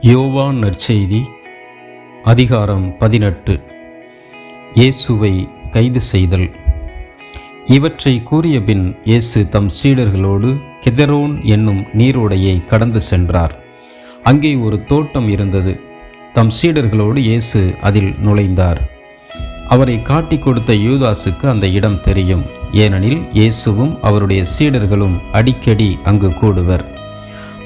யோவான் நற்செய்தி அதிகாரம் 18. இயேசுவை கைது செய்தல். இவற்றை கூறியபின் இயேசு தம் சீடர்களோடு கெதரோன் என்னும் நீரோடையை கடந்து சென்றார். அங்கே ஒரு தோட்டம் இருந்தது. தம் சீடர்களோடு இயேசு அதில் நுழைந்தார். அவரை காட்டிக் கொடுத்த யூதாசுக்கு அந்த இடம் தெரியும். ஏனெனில் இயேசுவும் அவருடைய சீடர்களும் அடிக்கடி அங்கு கூடுவர்.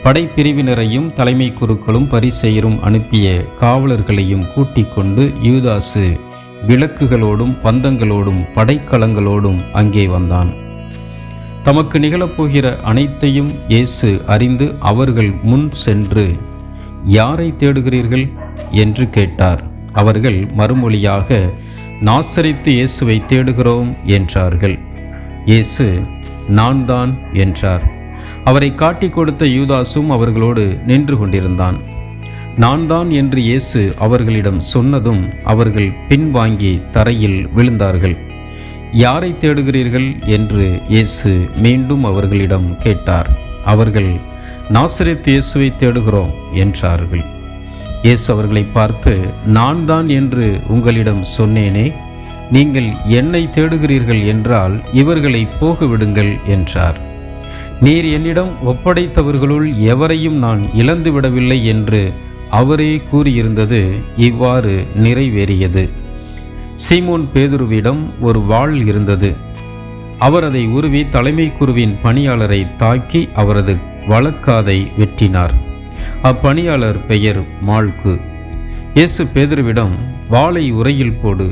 படைப்பிரிவினரையும் தலைமை குருக்களும் பரிசேயரும் அனுப்பிய காவலர்களையும் கூட்டிக் கொண்டு யூதாசு விளக்குகளோடும் பந்தங்களோடும் படைக்கலங்களோடும் அங்கே வந்தான். தமக்கு நிகழப்போகிற அனைத்தையும் இயேசு அறிந்து அவர்கள் முன் சென்று, யாரை தேடுகிறீர்கள் என்று கேட்டார். அவர்கள் மறுமொழியாக, நாசரேத்து இயேசுவை தேடுகிறோம் என்றார்கள். இயேசு, நான் தான் என்றார். அவரை காட்டிக் கொடுத்த யூதாசும் அவர்களோடு நின்று கொண்டிருந்தான். நான் தான் என்று இயேசு அவர்களிடம் சொன்னதும் அவர்கள் பின்வாங்கி தரையில் விழுந்தார்கள். யாரை தேடுகிறீர்கள் என்று இயேசு மீண்டும் அவர்களிடம் கேட்டார். அவர்கள், நாசரேத்து இயேசுவை தேடுகிறோம் என்றார்கள். இயேசு அவர்களை பார்த்து, நான் தான் என்று உங்களிடம் சொன்னேனே, நீங்கள் என்னை தேடுகிறீர்கள் என்றால் இவர்களை போகவிடுங்கள் என்றார். நீர் என்னிடம் ஒப்படைத்தவர்களுள் எவரையும் நான் இழந்துவிடவில்லை என்று அவரே கூறியிருந்தது இவ்வாறு நிறைவேறியது. சீமோன் பேதுருவிடம் ஒரு வாள் இருந்தது. அவர் அதை உருவி தலைமை குருவின் பணியாளரை தாக்கி அவரது வலக்காதை வெட்டினார். அப்பணியாளர் பெயர் மால்கு. இயேசு பேதுருவிடம், வாளை உறையில் போடு.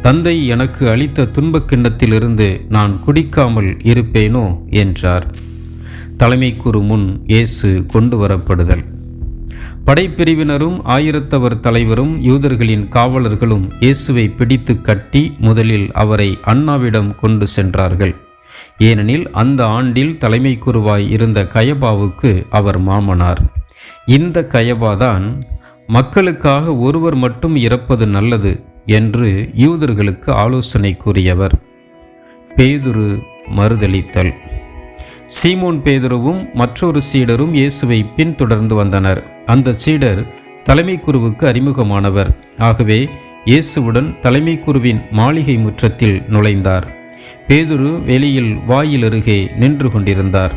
தந்தை எனக்கு அளித்த துன்பக் கிண்ணத்திலிருந்து நான் குடிக்காமல் இருப்பேனோ என்றார். தலைமை குரு முன் இயேசு கொண்டு வரப்படுதல். படைப்பிரிவினரும் ஆயிரத்தவர் தலைவரும் யூதர்களின் காவலர்களும் இயேசுவை பிடித்து கட்டி முதலில் அவரை அன்னாவிடம் கொண்டு சென்றார்கள். ஏனெனில் அந்த ஆண்டில் தலைமை குருவாய் இருந்த கயபாவுக்கு அவர் மாமனார். இந்த கயபாதான் மக்களுக்காக ஒருவர் மட்டும் இறப்பது நல்லது என்று யூதர்களுக்கு ஆலோசனை கூறியவர். பேதுரு மறுதலித்தல். சீமோன் பேதுருவும் மற்றொரு சீடரும் இயேசுவை பின்தொடர்ந்து வந்தனர். அந்த சீடர் தலைமை குருவுக்கு அறிமுகமானவர். ஆகவே இயேசுவுடன் தலைமை குருவின் மாளிகை முற்றத்தில் நுழைந்தார். பேதுரு வெளியில் வாயில் அருகே நின்று கொண்டிருந்தார்.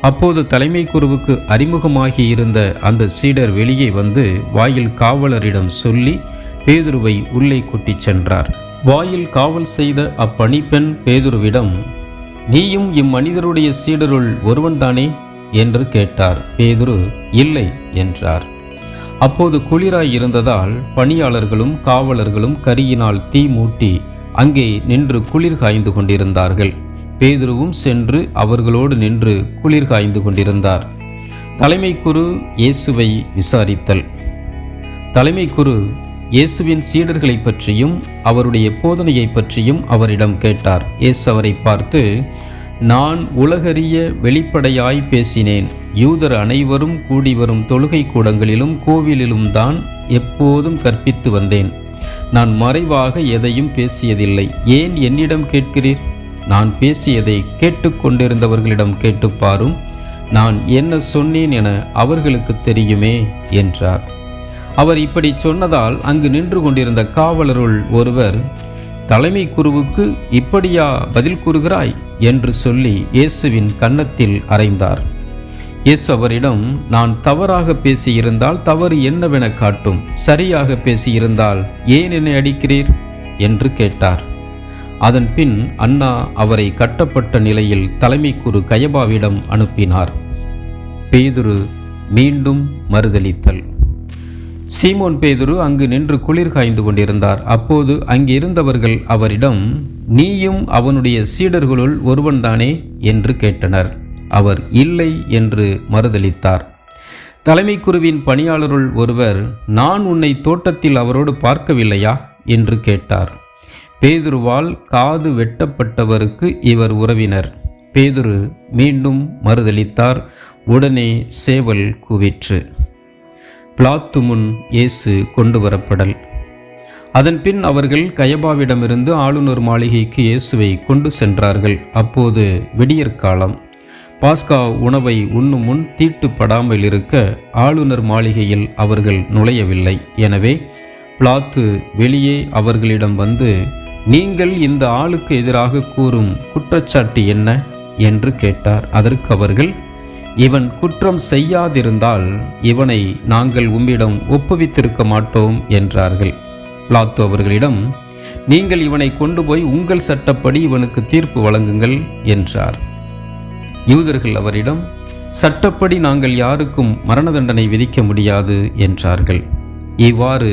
அப்போது தலைமை குருவுக்கு அறிமுகமாகி இருந்த அந்த சீடர் வெளியே வந்து வாயில் காவலரிடம் சொல்லி பேதுருவை உள்ளே கூட்டிச் சென்றார். வாயில் காவல் செய்த அப்பணிப்பெண் பேதுருவிடம், நீயும் இம்மனிதருடைய சீடருள் ஒருவன்தானே என்று கேட்டார். பேதுரு, இல்லை என்றார். அப்போது குளிராய் இருந்ததால் பணியாளர்களும் காவலர்களும் கரியினால் தீ மூட்டி அங்கே நின்று குளிர் காய்ந்து கொண்டிருந்தார்கள். பேதுருவும் சென்று அவர்களோடு நின்று குளிர் காய்ந்து கொண்டிருந்தார். தலைமை குரு இயேசுவை விசாரித்தல். தலைமை குரு இயேசுவின் சீடர்களை பற்றியும் அவருடைய போதனையை பற்றியும் அவரிடம் கேட்டார். இயேசு அவரை பார்த்து, நான் உலகறிய வெளிப்படையாய் பேசினேன். யூதர் அனைவரும் கூடி வரும் தொழுகை கூடங்களிலும் கோவிலிலும் தான் எப்போதும் கற்பித்து வந்தேன். நான் மறைவாக எதையும் பேசியதில்லை. ஏன் என்னிடம் கேட்கிறீர்? நான் பேசியதை கேட்டுக்கொண்டிருந்தவர்களிடம் கேட்டுப்பாரும். நான் என்ன சொன்னேன் என அவர்களுக்கு தெரியுமே என்றார். அவர் இப்படி சொன்னதால் அங்கு நின்று கொண்டிருந்த காவலருள் ஒருவர், தலைமை குருவுக்கு இப்படியா பதில் கூறுகிறாய் என்று சொல்லி இயேசுவின் கன்னத்தில் அறைந்தார். இயேசு அவரிடம், நான் தவறாக பேசியிருந்தால் தவறு என்னவென காட்டும், சரியாக பேசியிருந்தால் ஏன் என்னை அடிக்கிறீர் என்று கேட்டார். அதன் பின் அன்னா அவரை கட்டப்பட்ட நிலையில் தலைமை குரு கயபாவிடம் அனுப்பினார். பேதுரு மீண்டும் மறுதலித்தல். சீமோன் பேதுரு அங்கு நின்று குளிர் காய்ந்து கொண்டிருந்தார். அப்போது அங்கிருந்தவர்கள் அவரிடம், நீயும் அவனுடைய சீடர்களுள் ஒருவன்தானே என்று கேட்டனர். அவர் இல்லை என்று மறுதலித்தார். தலைமை குருவின் பணியாளருள் ஒருவர், நான் உன்னை தோட்டத்தில் அவரோடு பார்க்கவில்லையா என்று கேட்டார். பேதுருவால் காது வெட்டப்பட்டவருக்கு இவர் உறவினர். பேதுரு மீண்டும் மறுதலித்தார். உடனே சேவல் கூவிற்று. பிலாத்து முன் இயேசு கொண்டு வரப்படல். அதன் பின் அவர்கள் கயபாவிடமிருந்து ஆளுநர் மாளிகைக்கு இயேசுவை கொண்டு சென்றார்கள். அப்போது விடியற்காலம். பாஸ்கா உணவை உண்ணும் முன் தீட்டுப்படாமல் இருக்க ஆளுநர் மாளிகையில் அவர்கள் நுழையவில்லை. எனவே பிலாத்து வெளியே அவர்களிடம் வந்து, நீங்கள் இந்த ஆளுக்கு எதிராக கூறும் குற்றச்சாட்டு என்ன என்று கேட்டார். அதற்கு அவர்கள், இவன் குற்றம் செய்யாதிருந்தால் இவனை நாங்கள் உம்மிடம் ஒப்புவித்திருக்க மாட்டோம் என்றார்கள். பிலாத்து அவர்களிடம், நீங்கள் இவனை கொண்டு போய் உங்கள் சட்டப்படி இவனுக்கு தீர்ப்பு வழங்குங்கள் என்றார். யூதர்கள் அவரிடம், சட்டப்படி நாங்கள் யாருக்கும் மரண தண்டனை விதிக்க முடியாது என்றார்கள். இவ்வாறு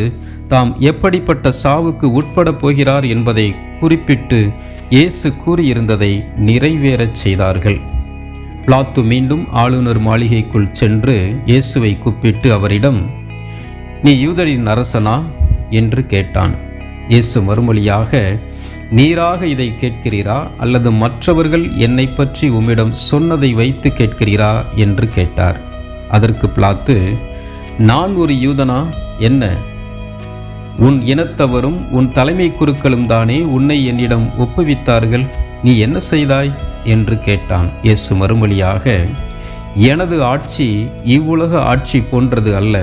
தாம் எப்படிப்பட்ட சாவுக்கு உட்படப் போகிறார் என்பதை குறிப்பிட்டு இயேசு கூறியிருந்ததை நிறைவேறச் செய்தார்கள். பிலாத்து மீண்டும் ஆளுநர் மாளிகைக்குள் சென்று இயேசுவை கூப்பிட்டு அவரிடம், நீ யூதரின் அரசனா என்று கேட்டான். இயேசு மறுமொழியாக, நீராக இதை கேட்கிறீரா அல்லது மற்றவர்கள் என்னை பற்றி உம்மிடம் சொன்னதை வைத்து கேட்கிறீரா என்று கேட்டார். அதற்கு பிலாத்து, நான் ஒரு யூதனா என்ன? உன் இனத்தவரும் உன் தலைமை குருக்களும் தானே உன்னை என்னிடம் ஒப்புவித்தார்கள். நீ என்ன செய்தாய் என்று கேட்டான். இயேசு மறுமொழியாக, எனது ஆட்சி இவ்வுலக ஆட்சி போன்றது அல்ல.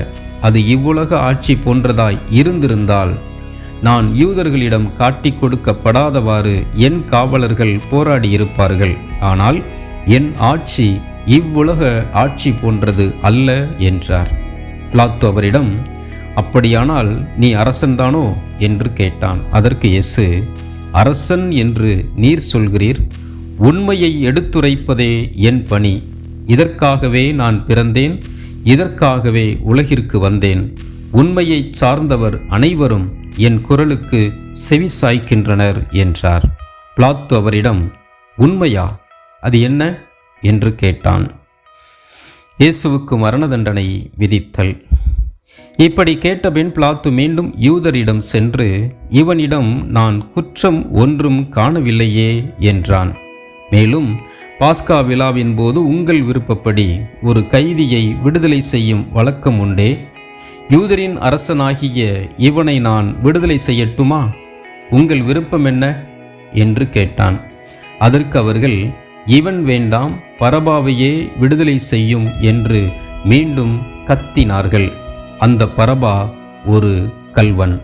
அது இவ்வுலக ஆட்சி போன்றதாய் இருந்திருந்தால் நான் யூதர்களிடம் காட்டிக் கொடுக்கப்படாதவாறு என் காவலர்கள் போராடியிருப்பார்கள். ஆனால் என் ஆட்சி இவ்வுலக ஆட்சி போன்றது அல்ல என்றார். பிலாத்து அவரிடம், அப்படியானால் நீ அரசன்தானோ என்று கேட்டான். அதற்கு இயேசு, அரசன் என்று நீர் சொல்கிறீர். உண்மையை எடுத்துரைப்பதே என் பணி. இதற்காகவே நான் பிறந்தேன், இதற்காகவே உலகிற்கு வந்தேன். உண்மையை சார்ந்தவர் அனைவரும் என் குரலுக்கு செவி சாய்க்கின்றனர் என்றார். பிலாத்து அவரிடம், உண்மையா? அது என்ன என்று கேட்டான். இயேசுவுக்கு மரண தண்டனை விதித்தல். இப்படி கேட்டபின் பிலாத்து மீண்டும் யூதரிடம் சென்று, இவனிடம் நான் குற்றம் ஒன்றும் காணவில்லையே என்றான். மேலும் பாஸ்கா விழாவின் போது உங்கள் விருப்பப்படி ஒரு கைதியை விடுதலை செய்யும் வழக்கம் உண்டே. யூதரின் அரசனாகிய இவனை நான் விடுதலை செய்யட்டுமா? உங்கள் விருப்பம் என்ன என்று கேட்டான். அதற்கு அவர்கள், இவன் வேண்டாம், பரபாவையே விடுதலை செய்யும் என்று மீண்டும் கத்தினார்கள். அந்த பரபா ஒரு கள்வன்.